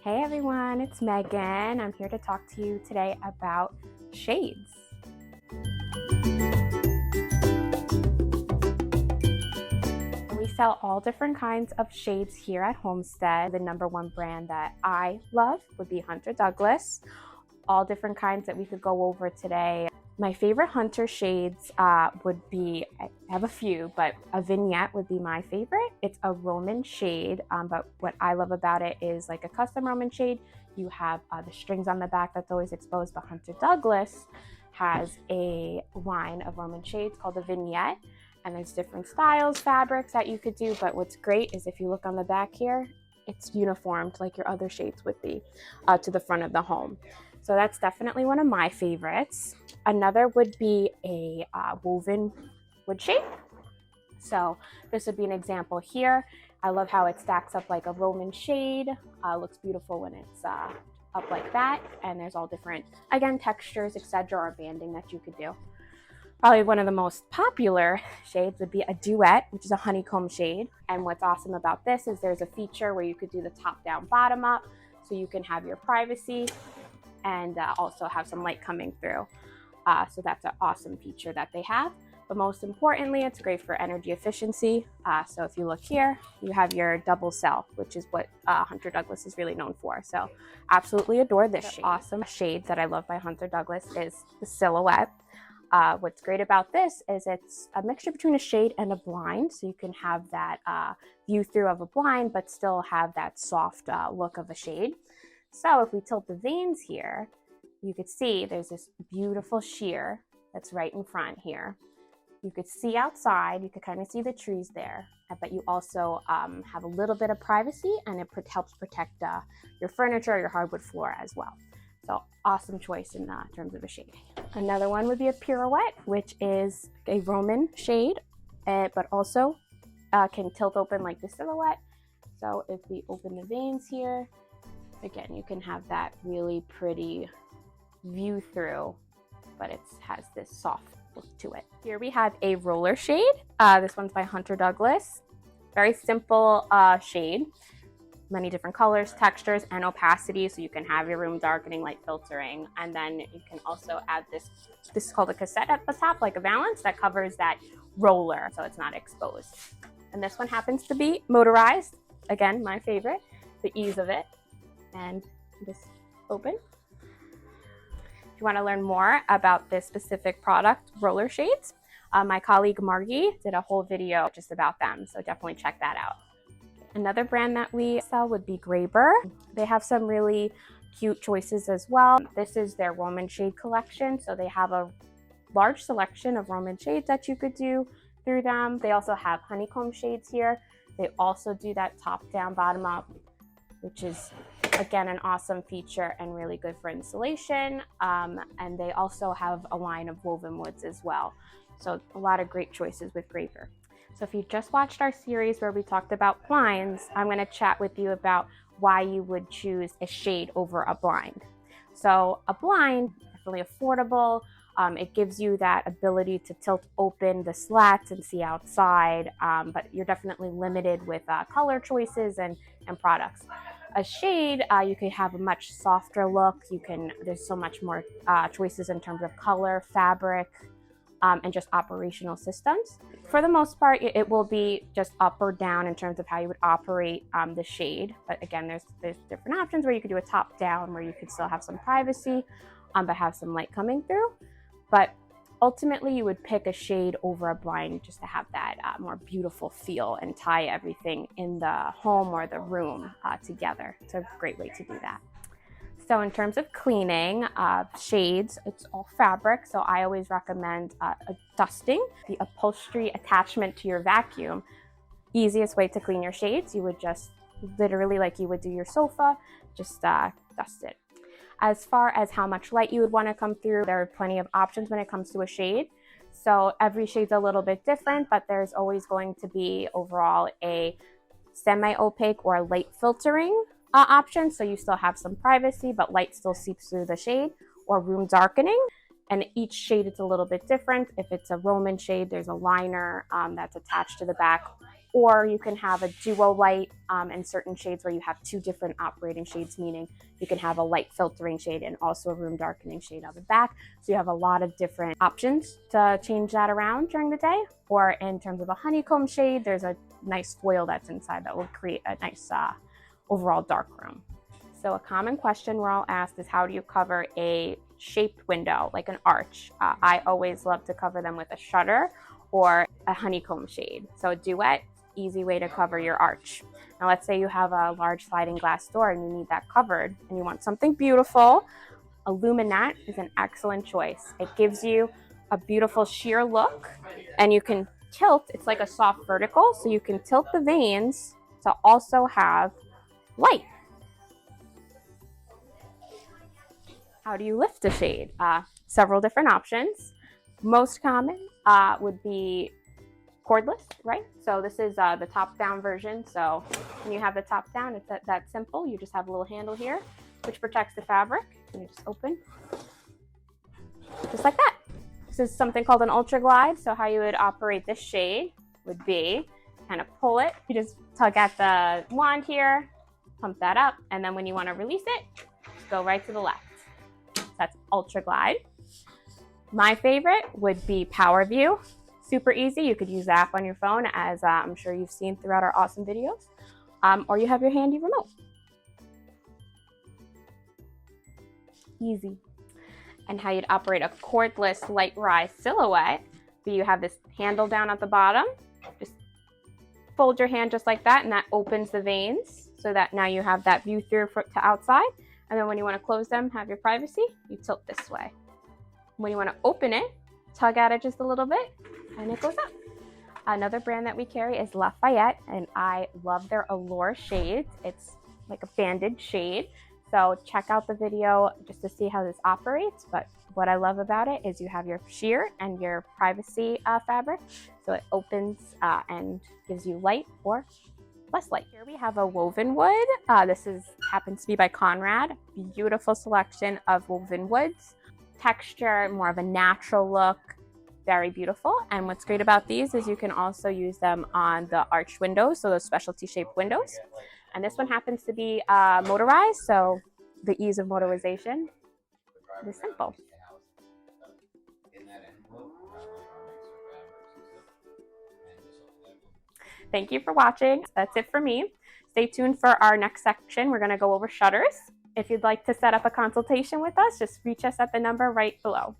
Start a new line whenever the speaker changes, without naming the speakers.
Hey everyone, it's Megan. I'm here to talk to you today about shades. We sell all different kinds of shades here at Homestead. The number one brand that I love would be Hunter Douglas. All different kinds that we could go over today. My favorite Hunter shades would be, I have a few, but a vignette would be my favorite. It's a Roman shade, but what I love about it is like a custom Roman shade. You have the strings on the back that's always exposed, but Hunter Douglas has a line of Roman shades called a vignette, and there's different styles, fabrics that you could do, but what's great is if you look on the back here, it's uniformed like your other shades would be to the front of the home. So that's definitely one of my favorites. Another would be a woven wood shade. So this would be an example here. I love how it stacks up like a Roman shade. Looks beautiful when it's up like that. And there's all different, again, textures, etc., or banding that you could do. Probably one of the most popular shades would be a duet, which is a honeycomb shade. And what's awesome about this is there's a feature where you could do the top down, bottom up, so you can have your privacy and also have some light coming through. So that's an awesome feature that they have. But most importantly, it's great for energy efficiency. So if you look here, you have your double cell, which is what Hunter Douglas is really known for. So absolutely adore this shade. Awesome shade that I love by Hunter Douglas is the Silhouette. What's great about this is it's a mixture between a shade and a blind. So you can have that view through of a blind, but still have that soft look of a shade. So if we tilt the veins here, you could see there's this beautiful sheer that's right in front here. You could see outside, you could kind of see the trees there, but you also have a little bit of privacy, and it helps protect your furniture or your hardwood floor as well. So awesome choice in terms of a shade. Another one would be a Pirouette, which is a Roman shade, but also can tilt open like the Silhouette. So if we open the veins here, again, you can have that really pretty view through, but it has this soft look to it. Here we have a roller shade. This one's by Hunter Douglas. Very simple shade. Many different colors, textures, and opacity, so you can have your room darkening, light filtering, and then you can also add this is called a cassette at the top, like a valance that covers that roller, so it's not exposed. And this one happens to be motorized. Again, my favorite, the ease of it. And just open. If you want to learn more about this specific product, roller shades, my colleague Margie did a whole video just about them, so definitely check that out. Another brand that we sell would be Graber. They have some really cute choices as well. This is their Roman shade collection, so they have a large selection of Roman shades that you could do through them. They also have honeycomb shades here. They also do that top down, bottom up, which is again an awesome feature and really good for insulation. And they also have a line of woven woods as well. So a lot of great choices with Graber. So if you just watched our series where we talked about blinds, I'm going to chat with you about why you would choose a shade over a blind. So a blind, definitely affordable. It gives you that ability to tilt open the slats and see outside, but you're definitely limited with color choices and products. A shade, you can have a much softer look. There's so much more choices in terms of color, fabric, and just operational systems. For the most part, it will be just up or down in terms of how you would operate the shade. But again, there's different options where you could do a top down, where you could still have some privacy, but have some light coming through. But ultimately, you would pick a shade over a blind just to have that more beautiful feel and tie everything in the home or the room together. It's a great way to do that. So in terms of cleaning, shades, it's all fabric. So I always recommend dusting. The upholstery attachment to your vacuum, easiest way to clean your shades, you would just literally like you would do your sofa, just dust it. As far as how much light you would want to come through, there are plenty of options when it comes to a shade. So every shade's a little bit different, but there's always going to be overall a semi-opaque or light filtering option. So you still have some privacy, but light still seeps through the shade, or room darkening. And each shade is a little bit different. If it's a Roman shade, there's a liner that's attached to the back or you can have a duo light in certain shades where you have two different operating shades, meaning you can have a light filtering shade and also a room darkening shade on the back. So you have a lot of different options to change that around during the day. Or in terms of a honeycomb shade, there's a nice foil that's inside that will create a nice overall dark room. So a common question we're all asked is, how do you cover a shaped window, like an arch? I always love to cover them with a shutter or a honeycomb shade. So a duet, easy way to cover your arch. Now let's say you have a large sliding glass door and you need that covered and you want something beautiful. A luminette is an excellent choice. It gives you a beautiful sheer look, and you can tilt, it's like a soft vertical, so you can tilt the vanes to also have light. How do you lift a shade? Several different options. Most common would be cordless, right? So this is the top-down version. So when you have the top down, it's that simple. You just have a little handle here, which protects the fabric. And you just open, just like that. This is something called an ultra glide. So how you would operate this shade would be kind of pull it. You just tug at the wand here, pump that up, and then when you want to release it, just go right to the left. So that's ultra glide. My favorite would be Power View. Super easy. You could use the app on your phone, as I'm sure you've seen throughout our awesome videos, or you have your handy remote. Easy. And how you'd operate a cordless light rise silhouette. So you have this handle down at the bottom. Just fold your hand just like that, and that opens the vanes so that now you have that view through to outside. And then when you want to close them, have your privacy, you tilt this way. When you want to open it, tug at it just a little bit, and it goes up. Another brand that we carry is Lafayette, and I love their Allure shades. It's like a banded shade. So check out the video just to see how this operates. But what I love about it is you have your sheer and your privacy fabric. So it opens and gives you light or less light. Here we have a woven wood. This happens to be by Conrad. Beautiful selection of woven woods. Texture, more of a natural look. Very beautiful. And what's great about these is you can also use them on the arch windows, so those specialty shaped windows. And this one happens to be motorized, so the ease of motorization is simple. Thank you for watching. That's it for me. Stay tuned for our next section. We're going to go over shutters. If you'd like to set up a consultation with us, just reach us at the number right below.